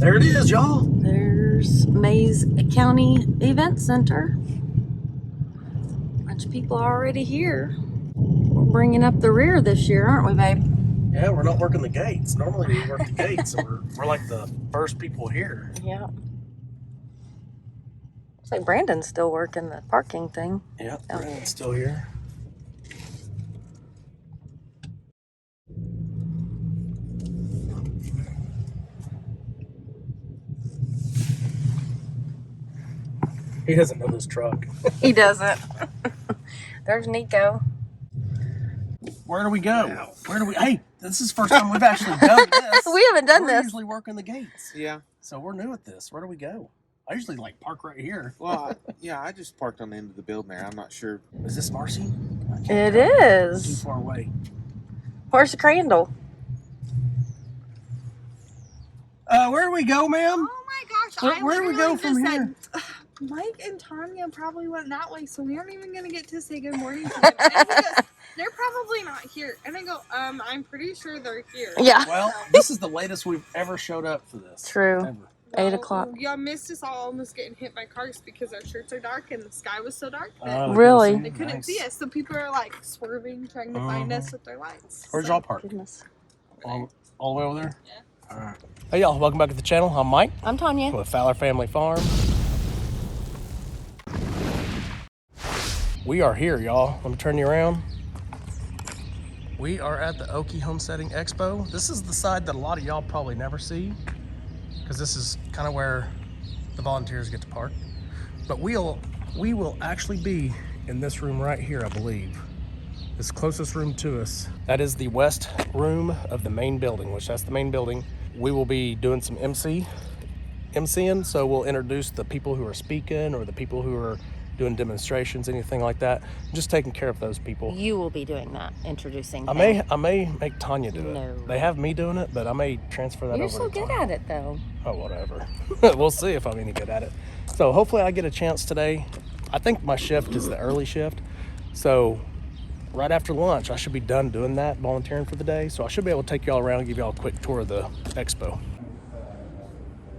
There it is, y'all. There's Mays County Event Center. Bunch of people are already here. We're bringing up the rear this year, aren't we, babe? Yeah, we're not working the gates. Normally we work the gates, and we're like the first people here. Yeah. Looks like Brandon's still working the parking thing. Yeah, Brandon's still here. He doesn't know this truck. He doesn't. There's Nico. Where do we go? Wow. Where do we? Hey, this is the first time we've actually done this. We haven't done this. We're usually working the gates. Yeah. So we're new at this. Where do we go? I usually like park right here. Well, yeah, I just parked on the end of the building there. I'm not sure. Is this Marcy? It is. Too far away. Where's the Crandall? Where do we go, ma'am? Oh my gosh! Where do we go from here? Mike and Tanya probably went that way, so we aren't even gonna get to say good morning to them. And he goes, they're probably not here. And I go, I'm pretty sure they're here. Yeah. Well, this is the latest we've ever showed up for this. True. Ever. 8 o'clock. Y'all missed us all almost getting hit by cars because our shirts are dark and the sky was so dark that Oh, Really? they couldn't see us. So people are like swerving, trying to find us with their lights. Where's So- y'all park? Goodness. All the way over there? Yeah. All right. Hey, y'all. Welcome back to the channel. I'm Mike I'm Tanya. with Fowler Family Farm. We are here, y'all. Let me turn you around. We are at the Okie Homesteading Expo. This is the side that a lot of y'all probably never see because this is kind of where the volunteers get to park. But we will actually be in this room right here, I believe. This closest room to us. That is the west room of the main building, which that's the main building. We will be doing some MCing, so we'll introduce the people who are speaking or the people who are doing demonstrations, anything like that. Just taking care of those people. You will be doing that, introducing I may make Tanya do it. No. They have me doing it, but I may transfer that You're over so to good Tanya. at it, though. Oh, whatever. We'll see if I'm any good at it. So hopefully I get a chance today. I think my shift is the early shift. So right after lunch, I should be done doing that, volunteering for the day. So I should be able to take y'all around and give y'all a quick tour of the expo.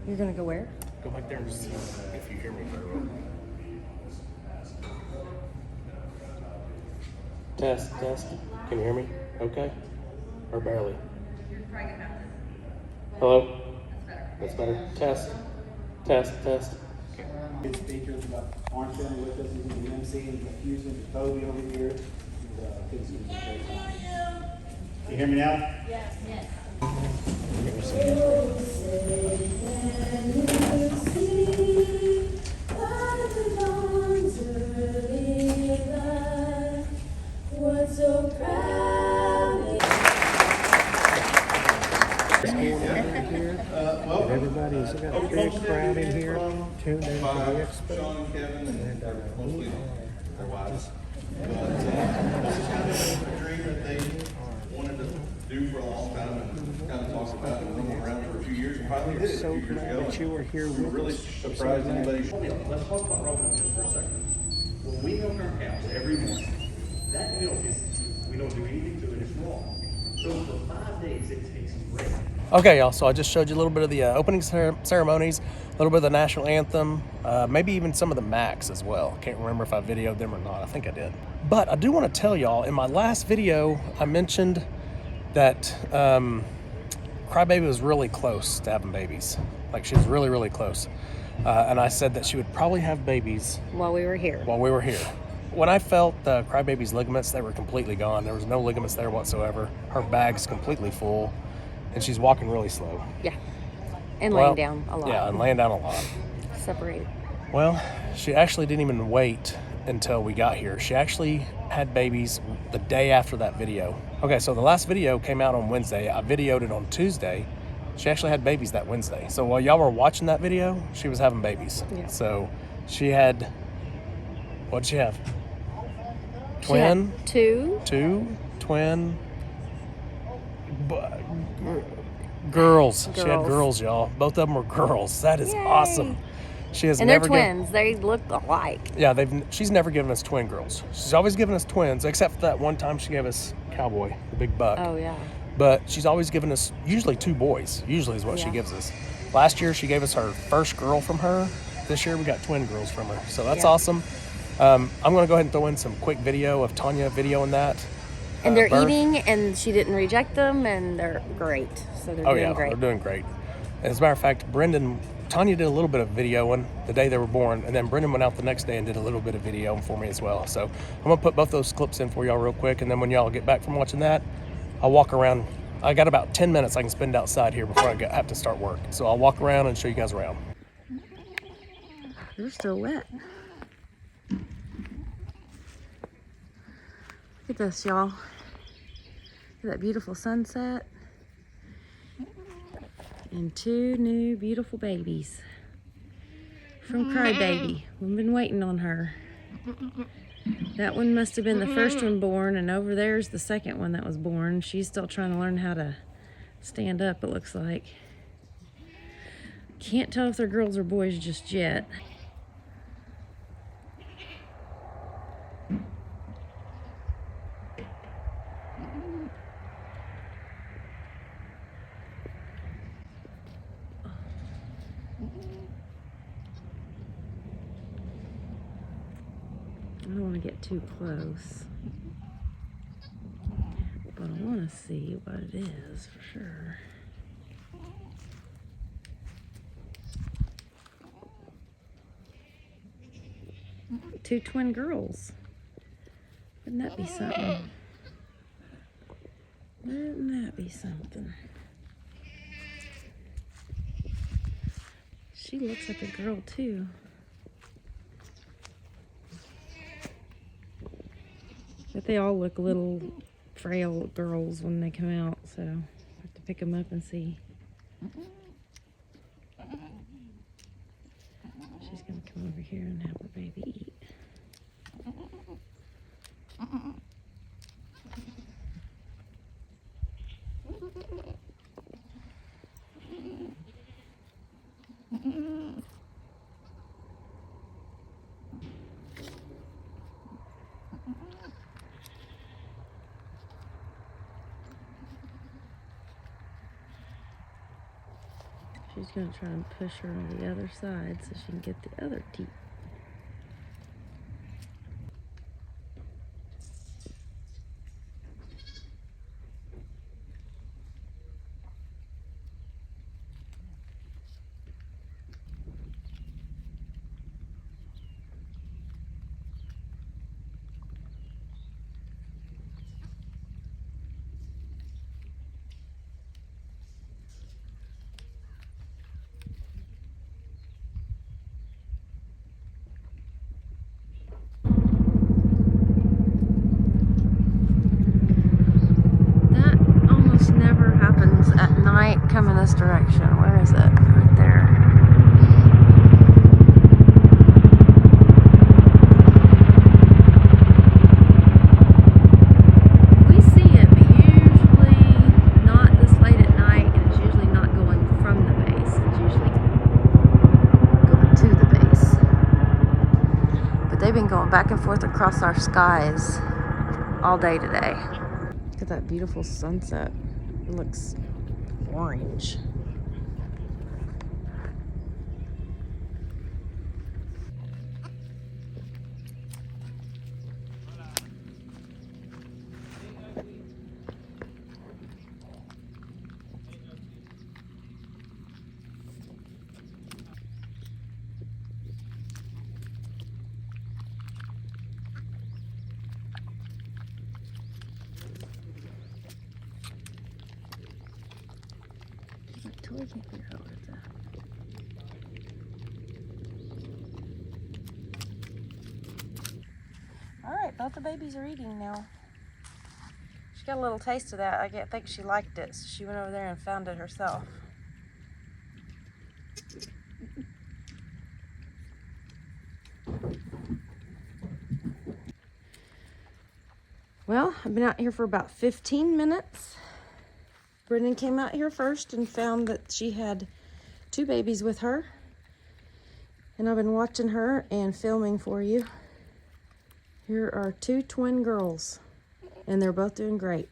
You're going to go where? Go back there and see if you hear me very well. Test. Can you hear me? Okay? Or barely? Hello? That's better. Test. Good speakers about Orange County with us, he's going to be emceeing the Houston, the Paoli over here. Kids going to be great time. You hear me now? Yes. Everybody's got a big crowd in here tuned in for the expo. Sean and Kevin and mostly their wives. This is kind of a dream that they wanted to do for a long time and kind of talked about and rolled around for a few years and finally did it a few years ago. That you were here We were with really us. surprised anybody. Let's talk about Robin just for a second. When we milk our cows every morning, that milk we don't do anything to it, it's raw. So for 5 days it tastes great. Okay, y'all, so I just showed you a little bit of the opening ceremonies, a little bit of the national anthem, maybe even some of the Macs as well. Can't remember if I videoed them or not. I think I did. But I do want to tell y'all, in my last video, I mentioned that Crybaby was really close to having babies. Like, she was really, really close. And I said that she would probably have babies While we were here. When I felt Crybaby's ligaments, they were completely gone. There was no ligaments there whatsoever. Her bag's completely full. And she's walking really slow. Yeah. And laying down a lot. Yeah, and laying down a lot. Separated. Well, she actually didn't even wait until we got here. She actually had babies the day after that video. Okay, so the last video came out on Wednesday. I videoed it on Tuesday. She actually had babies that Wednesday. So while y'all were watching that video, she was having babies. Yeah. So she had, what'd she have? She had Twin? two. Twin. Girls. She had girls, y'all. Both of them were girls. That is Yay. awesome. She has And they're never twins. They look alike. Yeah, she's never given us twin girls. She's always given us twins, except for that one time she gave us Cowboy, the big buck. Oh, yeah. But she's always given us usually two boys. Usually is what she Yeah. gives us. Last year she gave us her first girl from her. This year we got twin girls from her, so that's awesome. I'm gonna go ahead and throw in some quick video of Tanya videoing that. And they're birth. eating, and she didn't reject them, and they're great. So they're doing great. They're doing great. As a matter of fact, Tanya did a little bit of videoing the day they were born, and then Brendan went out the next day and did a little bit of video for me as well. So I'm gonna put both those clips in for y'all real quick, and then when y'all get back from watching that, I'll walk around. I got about 10 minutes I can spend outside here before I have to start work. So I'll walk around and show you guys around. They're still wet. Look at this, y'all. Look at that beautiful sunset. And 2 new beautiful babies from Crybaby. We've been waiting on her. That one must have been the first one born, and over there's the second one that was born. She's still trying to learn how to stand up, it looks like. Can't tell if they're girls or boys just yet. I don't want to get too close, but I want to see what it is for sure. Two twin girls. Wouldn't that be something? Wouldn't that be something? She looks like a girl too. But they all look little frail girls when they come out, so I have to pick them up and see. She's gonna come over here and have her baby eat. She's going to try and push her on the other side so she can get the other teeth. At night, coming this direction. Where is it? Right there. We see it, but usually not this late at night, and it's usually not going from the base. It's usually going to the base. But they've been going back and forth across our skies all day today. Look at that beautiful sunset. It looks orange. Totally can't figure out where it's at. Alright, both the babies are eating now. She got a little taste of that. I think she liked it, so she went over there and found it herself. Well, I've been out here for about 15 minutes. Brendan came out here first and found that she had 2 babies with her. And I've been watching her and filming for you. Here are 2 twin girls, and they're both doing great.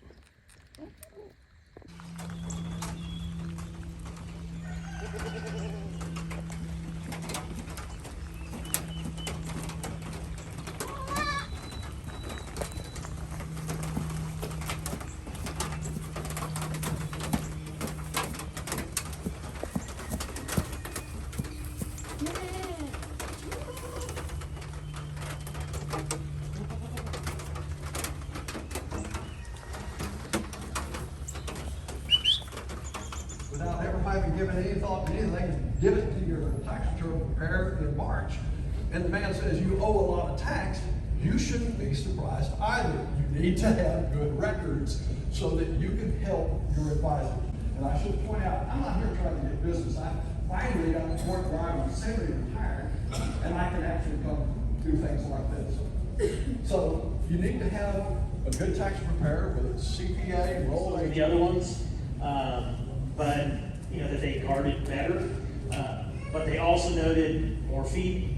and they give it to your tax return preparer in March, and the man says you owe a lot of tax, you shouldn't be surprised either. You need to have good records so that you can help your advisor. And I should point out, I'm not here trying to get business. I finally got to the point where I'm semi-retired, and I can actually come do things like this. So you need to have a good tax preparer with a CPA, rolling. The other ones, but you know that they guarded better. But they also noted more feed,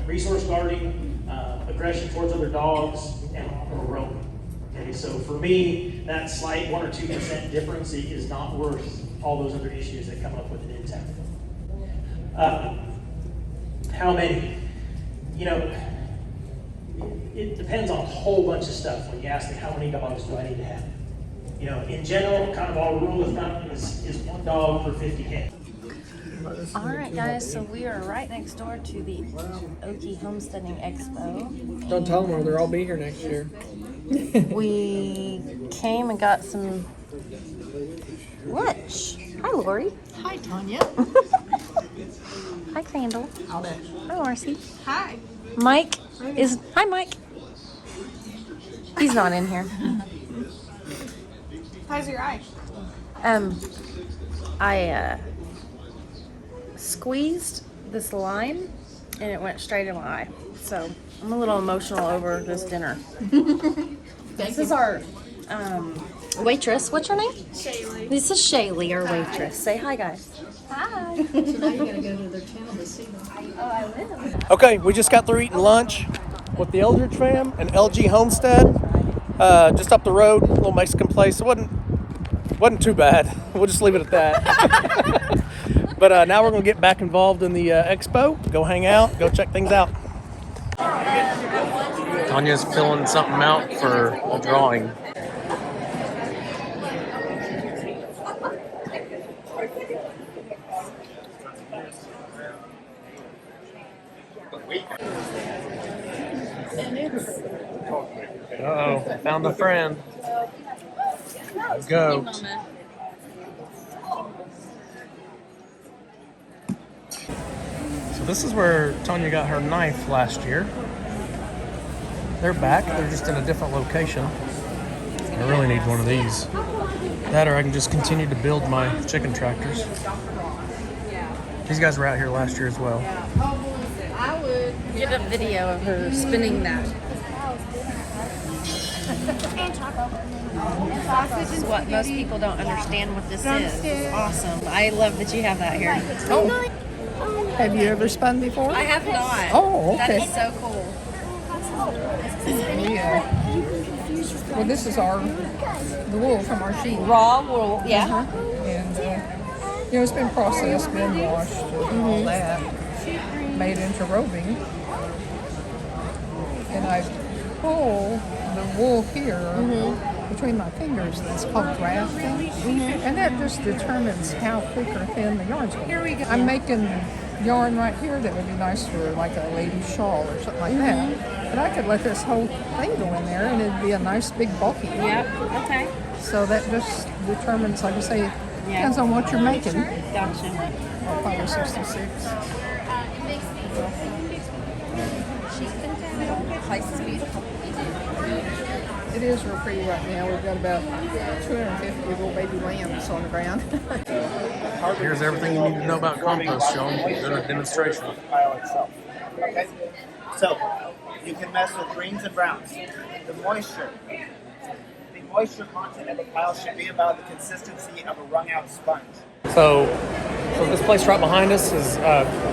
resource guarding, aggression towards other dogs, and roping. Okay, so for me, that slight 1 or 2% difference is not worth all those other issues that come up with an intact. How many? You know, it depends on a whole bunch of stuff when you ask me how many dogs do I need to have. You know, in general, kind of our rule of thumb is 1 dog per 50 head. All right, guys, so we are right next door to the Okie Homesteading Expo. Don't tell them or they'll all be here next year. We came and got some lunch. Hi, Lori. Hi, Tanya. Hi, Crandall. Hi, Marcy. Hi. Mike is... Hi, Mike. He's not in here. How's your eye? I squeezed this lime and it went straight in my eye. So I'm a little emotional over this dinner. This is our waitress. What's your name? Shaylee. This is Shaylee, our waitress. Say hi, guys. Hi. So now you gotta go to their channel to see them. Oh, I live. Okay, we just got through eating lunch with the Eldridge fam and LG Homestead. Just up the road, a little Mexican place. It wasn't too bad. We'll just leave it at that. But now we're gonna get back involved in the expo, go hang out, go check things out. Tanya's filling something out for a drawing. Uh-oh, found a friend. Go. So this is where Tanya got her knife last year. They're back, they're just in a different location. I really need one of these. That or I can just continue to build my chicken tractors. These guys were out here last year as well. I would get a video of her spinning that. This is what most people don't understand what this is. Awesome. I love that you have that here. Oh, have you ever spun before? I have not. Oh, That okay. is so cool. Yeah. Well, this is the wool from our sheep. Raw wool, yeah. And, you know, it's been processed, been washed, and all that, made into robing. And I pull the wool here between my fingers. That's called grafting. And that just determines how thick or thin the yarn's going. Here we go. I'm making yarn right here that would be nice for like a lady's shawl or something like that. But I could let this whole thing go in there and it'd be a nice big bulky yarn. Yep, okay. So that just determines, like I say, depends on what you're making. Gotcha. Or probably 66. Place is beautiful. It is real pretty right now. We've got about 250 little baby lambs on the ground. Here's everything you need to know about compost, Sean. Doing a demonstration. Pile itself. Okay? So, you can mess with greens and browns. The moisture content of the pile should be about the consistency of a wrung out sponge. So this place right behind us is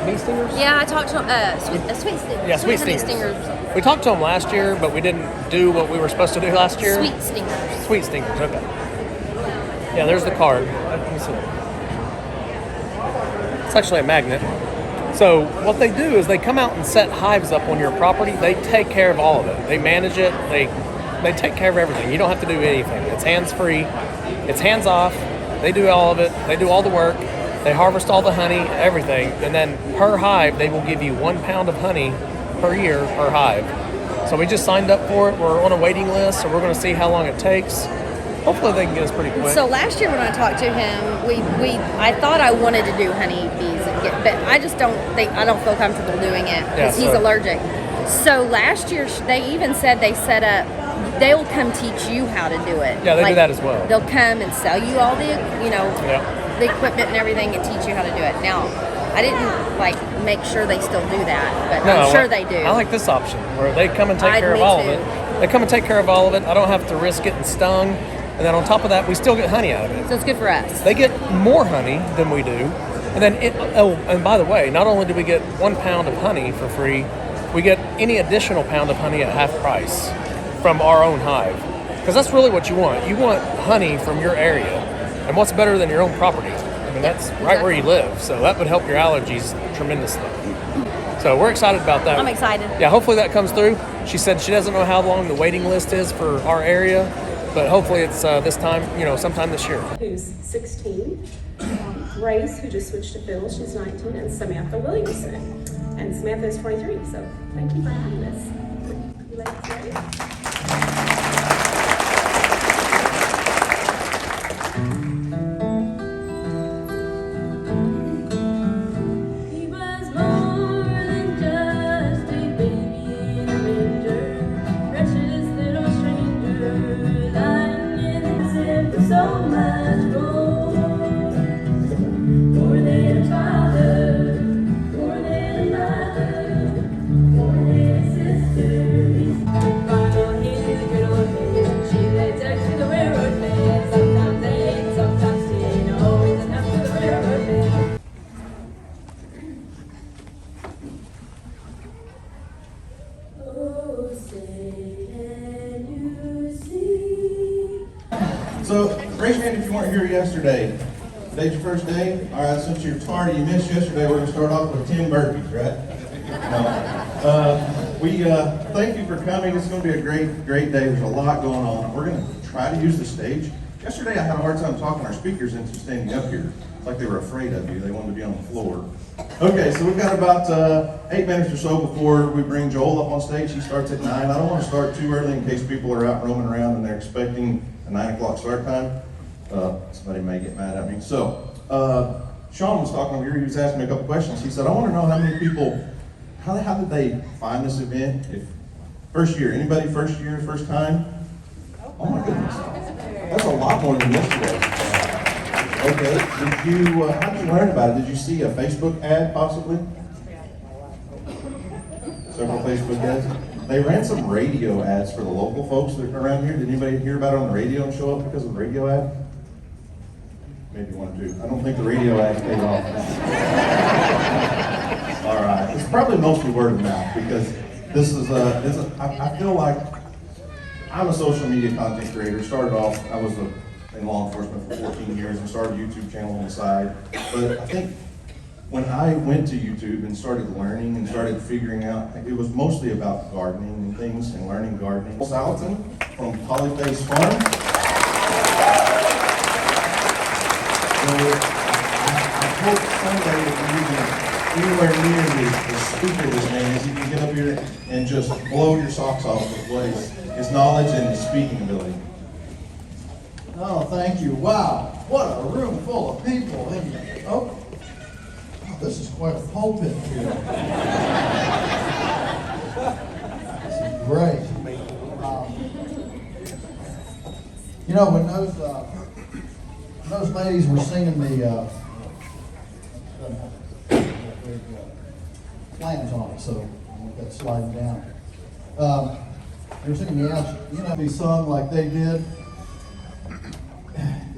meat stingers? Yeah, I talked to sweet stingers. Yeah, sweet honey stingers. We talked to them last year, but we didn't do what we were supposed to do last year. Sweet stingers. Sweet stingers, okay. Yeah, there's the card. Let me see. It's actually a magnet. So what they do is they come out and set hives up on your property. They take care of all of it. They manage it. They take care of everything. You don't have to do anything. It's hands-free. It's hands-off. They do all of it. They do all the work. They harvest all the honey, everything. And then per hive, they will give you 1 pound of honey per year per hive. So we just signed up for it. We're on a waiting list, so we're going to see how long it takes. hopefully they can get us pretty quick. So last year when I talked to him, I thought I wanted to do honeybees, but I just don't feel comfortable doing it because he's allergic. So last year they even said they'll come teach you how to do it. Yeah, they do that as well. They'll come and sell you all the the equipment and everything and teach you how to do it. Now, I didn't make sure they still do that, but I'm sure they do. I like this option where they come and take care of all of it. They come and take care of all of it. I don't have to risk getting stung. And then on top of that, we still get honey out of it. So it's good for us. They get more honey than we do. And then, and by the way, not only do we get 1 pound of honey for free, we get any additional pound of honey at half price from our own hive. Because that's really what you want. You want honey from your area. And what's better than your own property? I mean, that's right where you live. So that would help your allergies tremendously. So we're excited about that. I'm excited. Yeah, hopefully that comes through. She said she doesn't know how long the waiting list is for our area, but hopefully it's this time, sometime this year. Who's 16, Grace, who just switched to fiddle, she's 19, and Samantha Williamson. And Samantha is 23, so thank you for having us. You ladies ready? So, raise your hand if you weren't here yesterday. Today's your first day? All right, since you're tardy, you missed yesterday, we're going to start off with 10 burpees, right? No. We thank you for coming. It's going to be a great day. There's a lot going on. We're going to try to use the stage. Yesterday, I had a hard time talking our speakers into standing up here. It's like they were afraid of you. They wanted to be on the floor. Okay, so we've got about 8 minutes or so before we bring Joel up on stage. He starts at 9. I don't want to start too early in case people are out roaming around and they're expecting a 9 o'clock start time. Somebody may get mad at me. So, Sean was talking over here. He was asking me a couple questions. He said, I want to know how many people, how did they find this event? First year, anybody first year, first time? Oh my goodness. That's a lot more than yesterday. Okay, how did you learn about it? Did you see a Facebook ad possibly? Several Facebook ads? They ran some radio ads for the local folks that are around here. Did anybody hear about it on the radio and show up because of the radio ad? Maybe one or two. I don't think the radio ad paid off. All right, it's probably mostly word of mouth because this is I feel like I'm a social media content creator. Started off, I was in law enforcement for 14 years and started a YouTube channel on the side. But I think when I went to YouTube and started learning and started figuring out, it was mostly about gardening and things and learning gardening. Salatin from Polyface Farm. So I hope someday if you're anywhere near the speaker of this man is, you can get up here and just blow your socks off with what his knowledge and his speaking ability. Oh, thank you. Wow, what a room full of people. Oh, this is quite a pulpit here. This is great. When those ladies were singing the plans on it, so I'll let that slide down. They were singing the answer. Be sung like they did.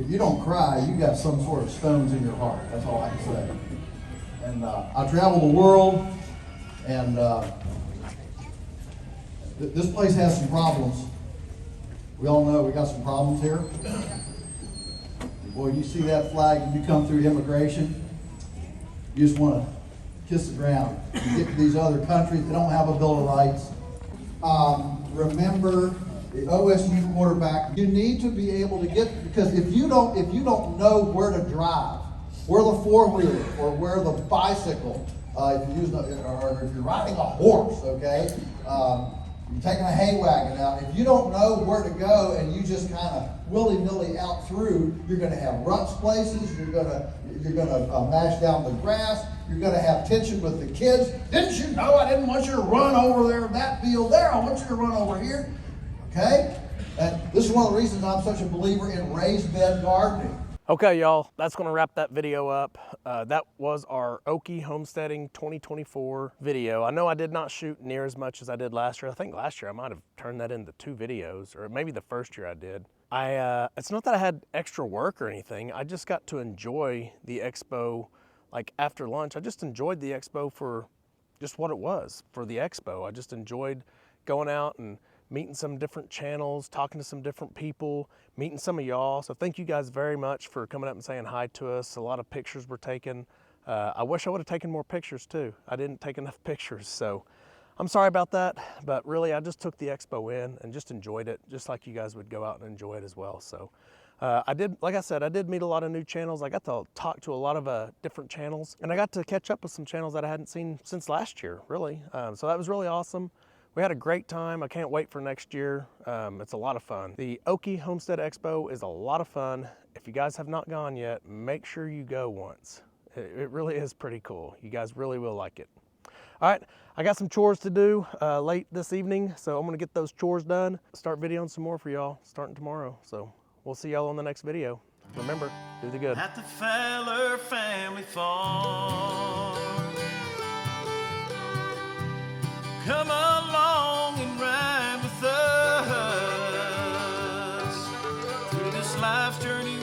If you don't cry, you got some sort of stones in your heart. That's all I can say. And I travel the world, and this place has some problems. We all know we got some problems here. Boy, you see that flag and you come through immigration, you just want to kiss the ground. You get to these other countries, they don't have a Bill of Rights. Remember the OSU quarterback. You need to be able to get, because if you don't know where to drive, where the four-wheeler or where the bicycle, or if you're riding a horse, okay, You're taking a hay wagon out. If you don't know where to go and you just kind of willy-nilly out through, you're going to have ruts places. You're going to mash down the grass. You're going to have tension with the kids. Didn't you know I didn't want you to run over there in that field there? I want you to run over here. Okay? And this is one of the reasons I'm such a believer in raised bed gardening. Okay, y'all, that's gonna wrap that video up. That was our Okie Homesteading 2024 video. I know I did not shoot near as much as I did last year. I think last year I might have turned that into 2 videos, or maybe the first year I did. It's not that I had extra work or anything. I just got to enjoy the expo. Like after lunch, I just enjoyed the expo for just what it was, for the expo. I just enjoyed going out and meeting some different channels, talking to some different people, meeting some of y'all. So thank you guys very much for coming up and saying hi to us. A lot of pictures were taken. I wish I would have taken more pictures too. I didn't take enough pictures, so I'm sorry about that. But really, I just took the expo in and just enjoyed it, just like you guys would go out and enjoy it as well. So like I said, I did meet a lot of new channels. I got to talk to a lot of different channels, and I got to catch up with some channels that I hadn't seen since last year, really. So that was really awesome. We had a great time. I can't wait for next year. It's a lot of fun. The Okie Homestead Expo is a lot of fun. If you guys have not gone yet, make sure you go once. It really is pretty cool. You guys really will like it. All right, I got some chores to do late this evening, so I'm gonna get those chores done. Start videoing some more for y'all starting tomorrow. So we'll see y'all on the next video. Remember, do the good. At the Fowler family farm. Come along and ride with us through this life's journey.